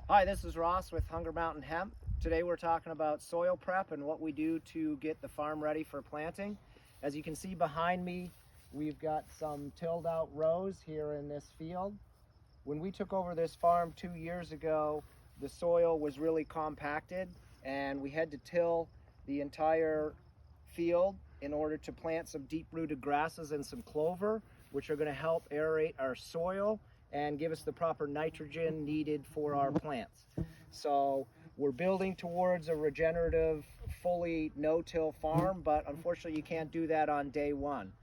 Hi, this is Ross with Hunger Mountain Hemp. Today we're talking about soil prep and what we do to get the farm ready for planting. As you can see behind me, we've got some tilled out rows here in this field. When we took over this farm 2 years ago, the soil was really compacted and we had to till the entire field in order to plant some deep-rooted grasses and some clover, which are going to help aerate our soil and give us the proper nitrogen needed for our plants. So we're building towards a regenerative, fully no-till farm, but unfortunately you can't do that on day one.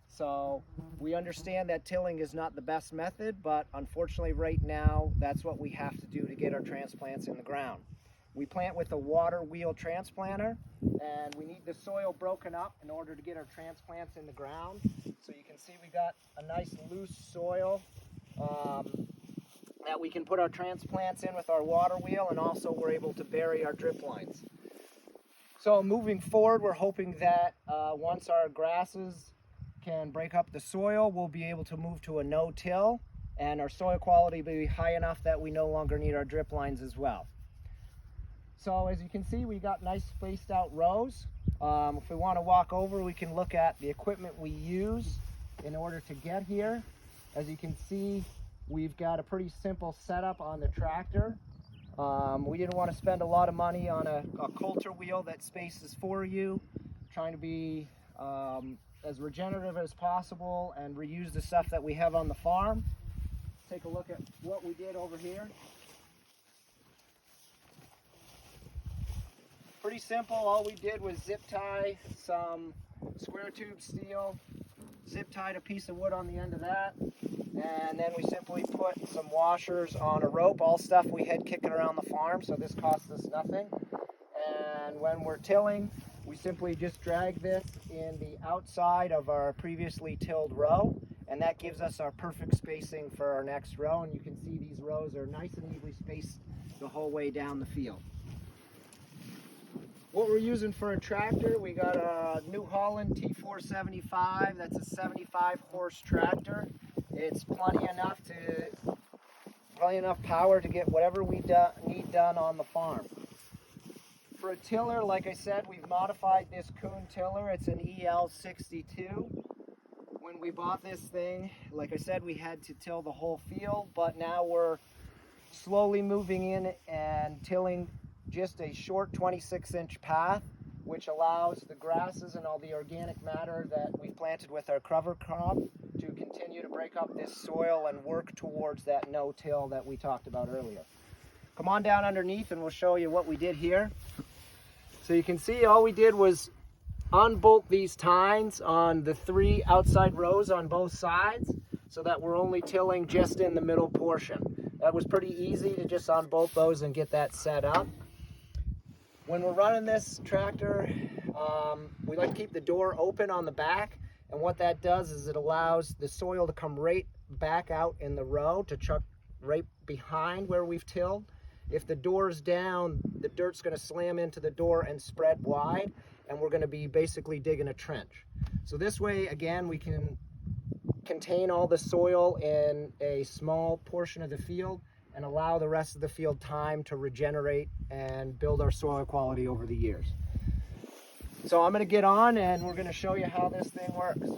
So we understand that tilling is not the best method, but unfortunately right now that's what we have to do to get our transplants in the ground. We plant with a water wheel transplanter, and we need the soil broken up in order to get our transplants in the ground. So you can see we got a nice loose soil that we can put our transplants in with our water wheel, and also we're able to bury our drip lines. So moving forward, we're hoping that once our grasses can break up the soil, we'll be able to move to a no-till, and our soil quality will be high enough that we no longer need our drip lines as well. So as you can see, we got nice spaced out rows. If we want to walk over, we can look at the equipment we use in order to get here. As you can see, we've got a pretty simple setup on the tractor. We didn't want to spend a lot of money on a coulter wheel that spaces for you, trying to be as regenerative as possible and reuse the stuff that we have on the farm. Take a look at what we did over here. Pretty simple. All we did was zip tie some square tube steel, zip tied a piece of wood on the end of that, and then we simply put some washers on a rope, all stuff we had kicking around the farm, so this costs us nothing. And when we're tilling, we simply just drag this in the outside of our previously tilled row, and that gives us our perfect spacing for our next row. And you can see these rows are nice and evenly spaced the whole way down the field. What we're using for a tractor, we got a New Holland T475. That's a 75 horse tractor. It's plenty enough power to get whatever we need done on the farm. For a tiller, like I said, we've modified this Kuhn tiller. It's an EL62. When we bought this thing, like I said, we had to till the whole field, but now we're slowly moving in and tilling just a short 26-inch path, which allows the grasses and all the organic matter that we planted with our cover crop to continue to break up this soil and work towards that no-till that we talked about earlier. Come on down underneath and we'll show you what we did here. So you can see all we did was unbolt these tines on the 3 outside rows on both sides so that we're only tilling just in the middle portion. That was pretty easy to just unbolt those and get that set up. When we're running this tractor, we like to keep the door open on the back, and what that does is it allows the soil to come right back out in the row to chuck right behind where we've tilled. If the door's down, the dirt's going to slam into the door and spread wide, and we're going to be basically digging a trench. So this way, again, we can contain all the soil in a small portion of the field and allow the rest of the field time to regenerate and build our soil quality over the years. So I'm going to get on and we're going to show you how this thing works.